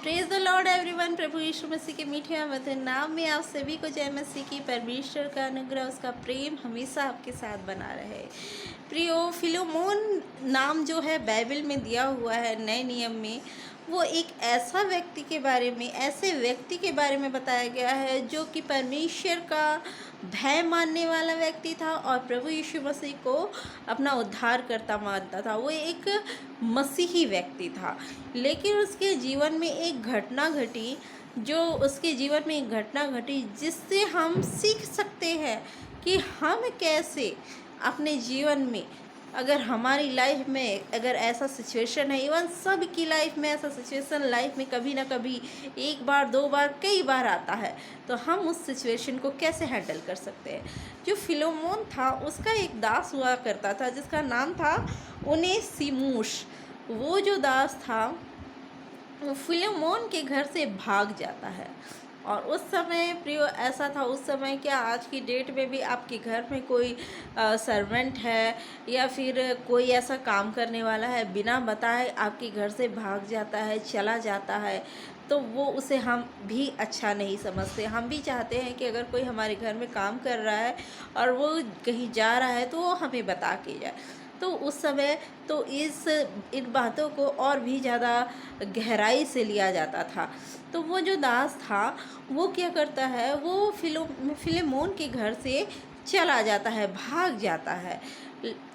Praise the lord everyone. प्रभु यीशु मसीह के मीठे अमृत नाम में आप सभी को जय मसीह की। परमेश्वर का अनुग्रह, उसका प्रेम हमेशा आपके साथ बना रहे। प्रियो, फिलोमोन नाम जो है बाइबल में दिया हुआ है नए नियम में, वो एक ऐसा व्यक्ति के बारे में, ऐसे व्यक्ति के बारे में बताया गया है जो कि परमेश्वर का भय मानने वाला व्यक्ति था और प्रभु यीशु मसीह को अपना उद्धारकर्ता मानता था। वो एक मसीही व्यक्ति था, लेकिन उसके जीवन में एक घटना घटी, जिससे हम सीख सकते हैं कि हम कैसे अपने जीवन में, अगर हमारी लाइफ में अगर ऐसा सिचुएशन है, इवन सब की लाइफ में ऐसा सिचुएशन लाइफ में कभी ना कभी, एक बार दो बार कई बार आता है, तो हम उस सिचुएशन को कैसे हैंडल कर सकते हैं। जो फिलोमोन था, उसका एक दास हुआ करता था जिसका नाम था उनेसिमुस। वो जो दास था वो फिलोमोन के घर से भाग जाता है। और उस समय प्रियो ऐसा था, उस समय क्या आज की डेट में भी आपके घर में कोई सर्वेंट है या फिर कोई ऐसा काम करने वाला है, बिना बताए आपके घर से भाग जाता है, चला जाता है, तो वो उसे हम भी अच्छा नहीं समझते। हम भी चाहते हैं कि अगर कोई हमारे घर में काम कर रहा है और वो कहीं जा रहा है तो वो हमें बता के जाए। तो उस समय तो इन बातों को और भी ज़्यादा गहराई से लिया जाता था। तो वो जो दास था वो क्या करता है, वो फिलेमोन के घर से चला जाता है, भाग जाता है।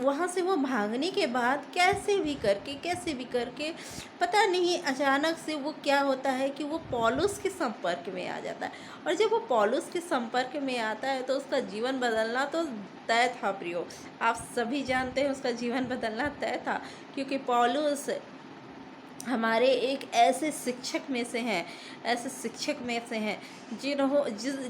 वहाँ से वो भागने के बाद कैसे भी करके पता नहीं, अचानक से वो क्या होता है कि वो पौलुस के संपर्क में आ जाता है। और जब वो पौलुस के संपर्क में आता है तो उसका जीवन बदलना तो तय था प्रियो। आप सभी जानते हैं उसका जीवन बदलना तय था, क्योंकि पौलुस हमारे एक ऐसे शिक्षक में से हैं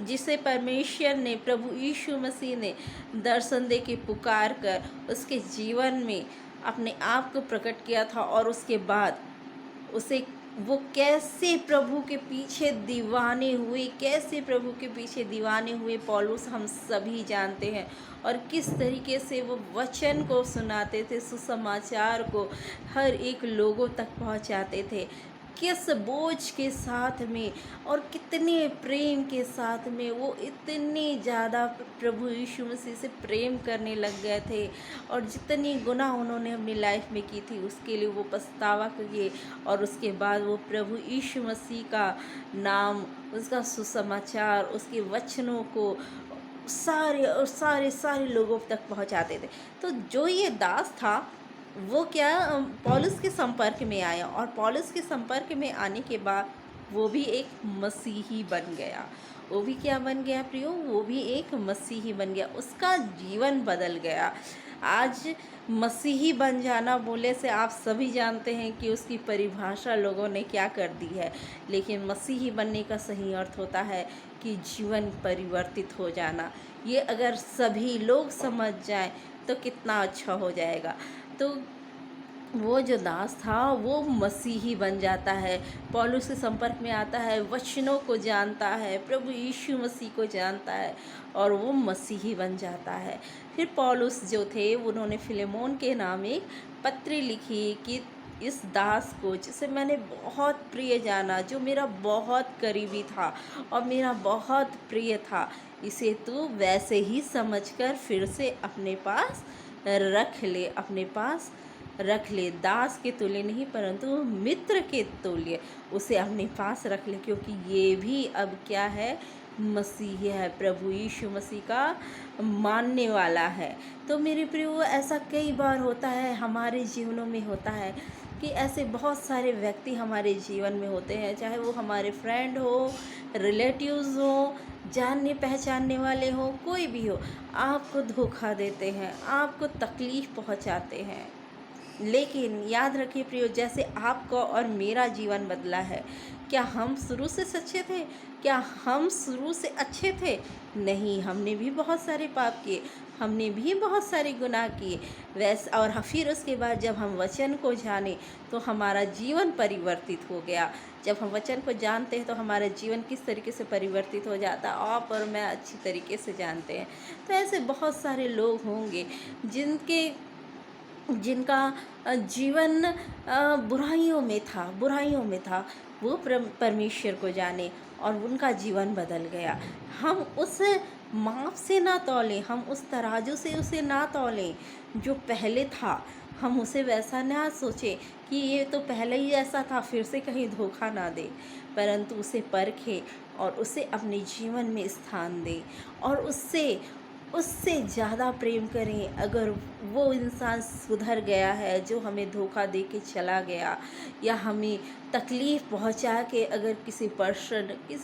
जिसे परमेश्वर ने, प्रभु यीशु मसीह ने दर्शन दे के पुकार कर उसके जीवन में अपने आप को प्रकट किया था। और उसके बाद उसे वो कैसे प्रभु के पीछे दीवाने हुए पौलुस हम सभी जानते हैं। और किस तरीके से वो वचन को सुनाते थे, सुसमाचार को हर एक लोगों तक पहुंचाते थे, किस बोझ के साथ में और कितने प्रेम के साथ में वो इतने ज़्यादा प्रभु यीशु मसीह से प्रेम करने लग गए थे। और जितनी गुनाह उन्होंने अपनी लाइफ में की थी उसके लिए वो पछतावा किए, और उसके बाद वो प्रभु यीशु मसीह का नाम, उसका सुसमाचार, उसके वचनों को सारे लोगों तक पहुंचाते थे। तो जो ये दास था वो क्या पौलुस के संपर्क में आया, और पौलुस के संपर्क में आने के बाद वो भी एक मसीही बन गया। वो भी क्या बन गया प्रियो? वो भी एक मसीही बन गया, उसका जीवन बदल गया। आज मसीही बन जाना बोले से आप सभी जानते हैं कि उसकी परिभाषा लोगों ने क्या कर दी है, लेकिन मसीही बनने का सही अर्थ होता है कि जीवन परिवर्तित हो जाना। ये अगर सभी लोग समझ जाएं तो कितना अच्छा हो जाएगा। तो वो जो दास था वो मसीही बन जाता है, पौलुस के संपर्क में आता है, वचनों को जानता है, प्रभु यीशु मसीह को जानता है, और वो मसीही बन जाता है। फिर पौलुस जो थे उन्होंने फिलेमोन के नाम एक पत्री लिखी कि इस दास को, जिसे मैंने बहुत प्रिय जाना, जो मेरा बहुत करीबी था और मेरा बहुत प्रिय था, इसे तू वैसे ही समझकर फिर से अपने पास रख ले। दास के तुल्य नहीं परंतु मित्र के तुल्य उसे अपने पास रख ले, क्योंकि ये भी अब क्या है, मसीह है, प्रभु यीशु मसीह का मानने वाला है। तो मेरे प्रियो, ऐसा कई बार होता है, हमारे जीवनों में होता है कि ऐसे बहुत सारे व्यक्ति हमारे जीवन में होते हैं, चाहे वो हमारे फ्रेंड हो, रिलेटिव्स हो, जानने पहचानने वाले हो, कोई भी हो, आपको धोखा देते हैं, आपको तकलीफ़ पहुंचाते हैं। लेकिन याद रखिए प्रियो, जैसे आपका और मेरा जीवन बदला है, क्या हम शुरू से सच्चे थे? क्या हम शुरू से अच्छे थे? नहीं, हमने भी बहुत सारे पाप किए, हमने भी बहुत सारे गुनाह किए। और फिर उसके बाद जब हम वचन को जाने तो हमारा जीवन परिवर्तित हो गया। जब हम वचन को जानते हैं तो हमारा जीवन किस तरीके से परिवर्तित हो जाता है, आप और मैं अच्छी तरीके से जानते हैं। तो ऐसे बहुत सारे लोग होंगे जिनके जिनका जीवन बुराइयों में था, वो परमेश्वर को जाने और उनका जीवन बदल गया। हम उस माप से ना तौलें, हम उस तराजू से उसे ना तौलें जो पहले था। हम उसे वैसा ना सोचें कि ये तो पहले ही ऐसा था, फिर से कहीं धोखा ना दे, परंतु उसे परखें और उसे अपने जीवन में स्थान दें और उससे उससे ज़्यादा प्रेम करें। अगर वो इंसान सुधर गया है जो हमें धोखा दे के चला गया या हमें तकलीफ़ पहुंचा के, अगर किसी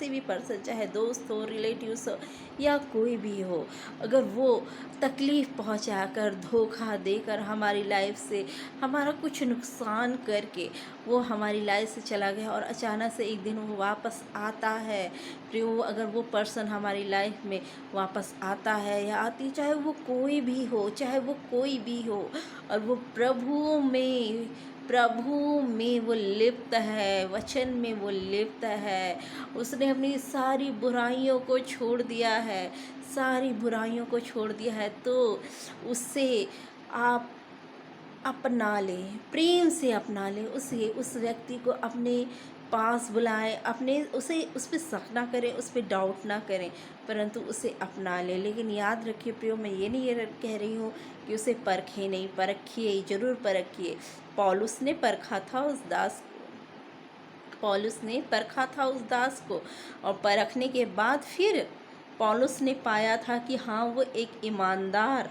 भी पर्सन, चाहे दोस्त हो, रिलेटिव्स हो या कोई भी हो, अगर वो तकलीफ़ पहुंचा कर, धोखा देकर, हमारी लाइफ से हमारा कुछ नुकसान करके वो हमारी लाइफ से चला गया और अचानक से एक दिन वो वापस आता है, फिर वो अगर वो पर्सन हमारी लाइफ में वापस आता है या आती, चाहे वो कोई भी हो, और वो प्रभु में वो लिप्त है, वचन में वो लिप्त है, उसने अपनी सारी बुराइयों को छोड़ दिया है, तो उससे आप अपना लें, प्रेम से अपना लें, उस व्यक्ति को अपने पास बुलाएं, उस पर शक ना करें, उस पर डाउट ना करें, परंतु उसे अपना लें। लेकिन याद रखिए प्रियो, मैं ये नहीं कह रही हूँ कि उसे परखें नहीं, परखिए, ज़रूर परखिए। पौलुस ने परखा था उस दास को और परखने के बाद फिर पौलुस ने पाया था कि हाँ, वो एक ईमानदार,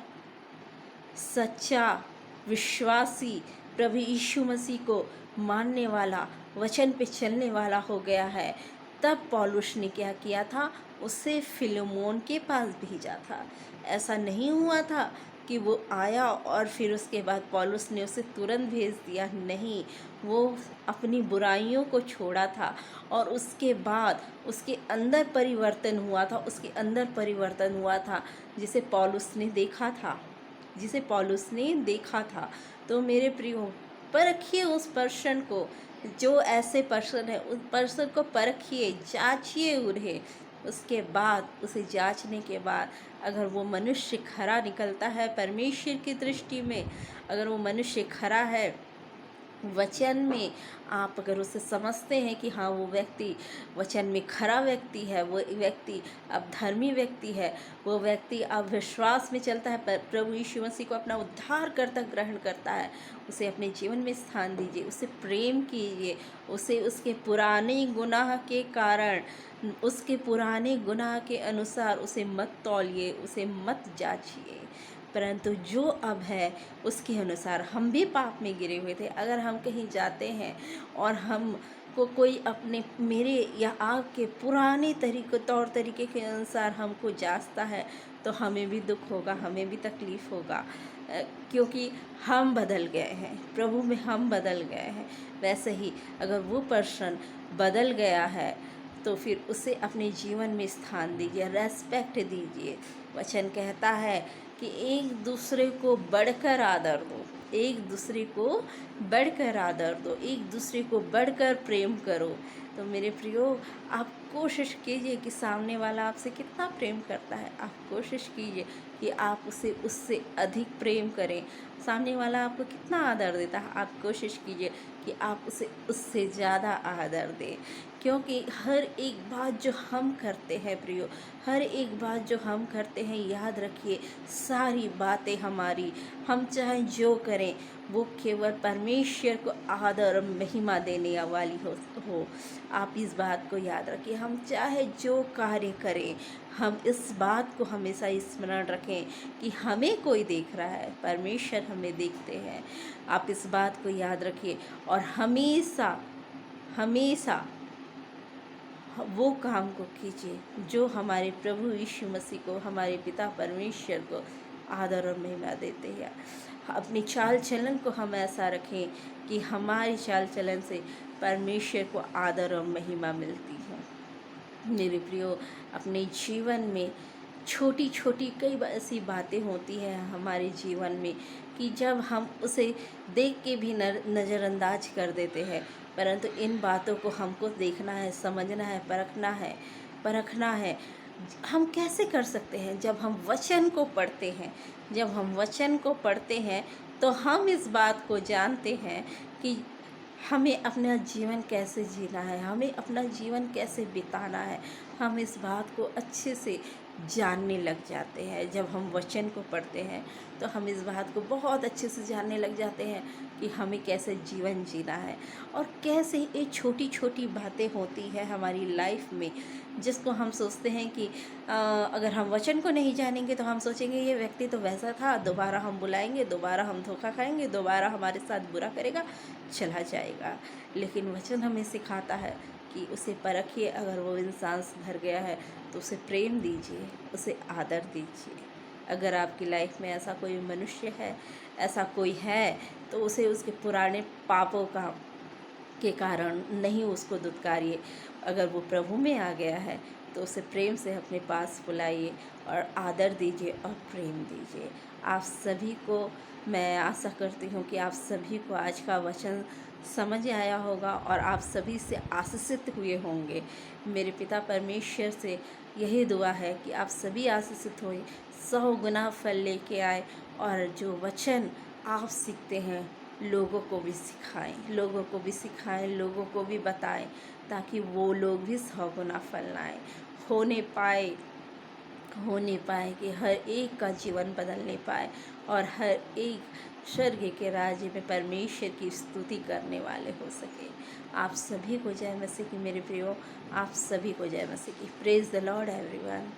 सच्चा, विश्वासी, प्रभु यीशु मसीह को मानने वाला, वचन पे चलने वाला हो गया है। तब पौलुस ने क्या किया था, उसे फिलेमोन के पास भेजा था। ऐसा नहीं हुआ था कि वो आया और फिर उसके बाद पौलुस ने उसे तुरंत भेज दिया, नहीं, वो अपनी बुराइयों को छोड़ा था और उसके बाद उसके अंदर परिवर्तन हुआ था, जिसे पौलुस ने देखा था। तो मेरे प्रियो, परखिए उस पर्सन को, जो ऐसे पर्सन है, उस पर्सन को परखिए, जांचिए उन्हें। उसके बाद, उसे जांचने के बाद, अगर वो मनुष्य खरा निकलता है परमेश्वर की दृष्टि में, अगर वो मनुष्य खरा है वचन में, आप अगर उसे समझते हैं कि हाँ, वो व्यक्ति वचन में खरा व्यक्ति है, वो व्यक्ति अब धर्मी व्यक्ति है, वो व्यक्ति अब विश्वास में चलता है, प्रभु यीशु मसीह को अपना उद्धारकर्ता ग्रहण करता है, उसे अपने जीवन में स्थान दीजिए, उसे प्रेम कीजिए, उसे उसके पुराने गुनाह के अनुसार उसे मत तौलिए, उसे मत जांचिए, परंतु जो अब है उसके अनुसार। हम भी पाप में गिरे हुए थे। अगर हम कहीं जाते हैं और हम को कोई अपने, मेरे या आपके पुराने तौर तरीके के अनुसार हमको जांचता है, तो हमें भी दुख होगा, हमें भी तकलीफ़ होगा, क्योंकि हम बदल गए हैं, प्रभु में हम बदल गए हैं। वैसे ही अगर वो पर्सन बदल गया है तो फिर उसे अपने जीवन में स्थान दीजिए, रेस्पेक्ट दीजिए। वचन कहता है कि एक दूसरे को बढ़कर आदर दो, एक दूसरे को बढ़कर प्रेम करो। तो मेरे प्रियो, आप कोशिश कीजिए कि सामने वाला आपसे कितना प्रेम करता है, आप कोशिश कीजिए कि आप उससे अधिक प्रेम करें। सामने वाला आपको कितना आदर देता है, आप कोशिश कीजिए कि आप उसे उससे ज़्यादा आदर दें। क्योंकि हर एक बात जो हम करते हैं प्रियो, याद रखिए, सारी बातें हमारी, हम चाहे जो करें, वो केवल परमेश्वर को आदर और महिमा देने वाली हो। आप इस बात को याद रखिए, हम चाहे जो कार्य करें, हम इस बात को हमेशा स्मरण रखें कि हमें कोई देख रहा है, परमेश्वर हमें देखते हैं। आप इस बात को याद रखिए और हमेशा वो काम को कीजिए जो हमारे प्रभु यीशु मसीह को, हमारे पिता परमेश्वर को आदर और महिमा देते हैं। अपनी चाल चलन को हम ऐसा रखें कि हमारी चाल चलन से परमेश्वर को आदर और महिमा मिलती है। मेरे प्रियो, अपने जीवन में छोटी छोटी कई ऐसी बातें होती हैं हमारे जीवन में कि जब हम उसे देख के भी नज़रअंदाज कर देते हैं, परंतु इन बातों को हमको देखना है, समझना है, परखना है। हम कैसे कर सकते हैं? जब हम वचन को पढ़ते हैं, तो हम इस बात को जानते हैं कि हमें अपना जीवन कैसे जीना है, हमें अपना जीवन कैसे बिताना है। हम इस बात को अच्छे से जानने लग जाते हैं। जब हम वचन को पढ़ते हैं तो हम इस बात को बहुत अच्छे से जानने लग जाते हैं कि हमें कैसे जीवन जीना है और कैसे ये छोटी छोटी बातें होती है हमारी लाइफ में, जिसको हम सोचते हैं कि अगर हम वचन को नहीं जानेंगे तो हम सोचेंगे ये व्यक्ति तो वैसा था, दोबारा हम बुलाएंगे, दोबारा हम धोखा खाएंगे, दोबारा हमारे साथ बुरा करेगा, चला जाएगा। लेकिन वचन हमें सिखाता है कि उसे परखिए, अगर वो इंसान सुधर गया है तो उसे प्रेम दीजिए, उसे आदर दीजिए। अगर आपकी लाइफ में ऐसा कोई मनुष्य है, ऐसा कोई है, तो उसे उसके पुराने पापों के कारण नहीं उसको दुत्कारिए। अगर वो प्रभु में आ गया है तो उसे प्रेम से अपने पास बुलाइए और आदर दीजिए और प्रेम दीजिए। आप सभी को मैं आशा करती हूँ कि आप सभी को आज का वचन समझ आया होगा और आप सभी से आशीषित हुए होंगे। मेरे पिता परमेश्वर से यही दुआ है कि आप सभी आशीषित हों, 100 गुना फल लेके आए और जो वचन आप सीखते हैं लोगों को भी सिखाएं, लोगों को भी सिखाएं, लोगों को भी बताएं, ताकि वो लोग भी 100 गुना फल लाएं, होने पाए होने पाए कि हर एक का जीवन बदलने पाए और हर एक स्वर्ग के राज्य में परमेश्वर की स्तुति करने वाले हो सके। आप सभी को जय मसीह की मेरे प्रियो, आप सभी को जय मसीह की। Praise the lord everyone.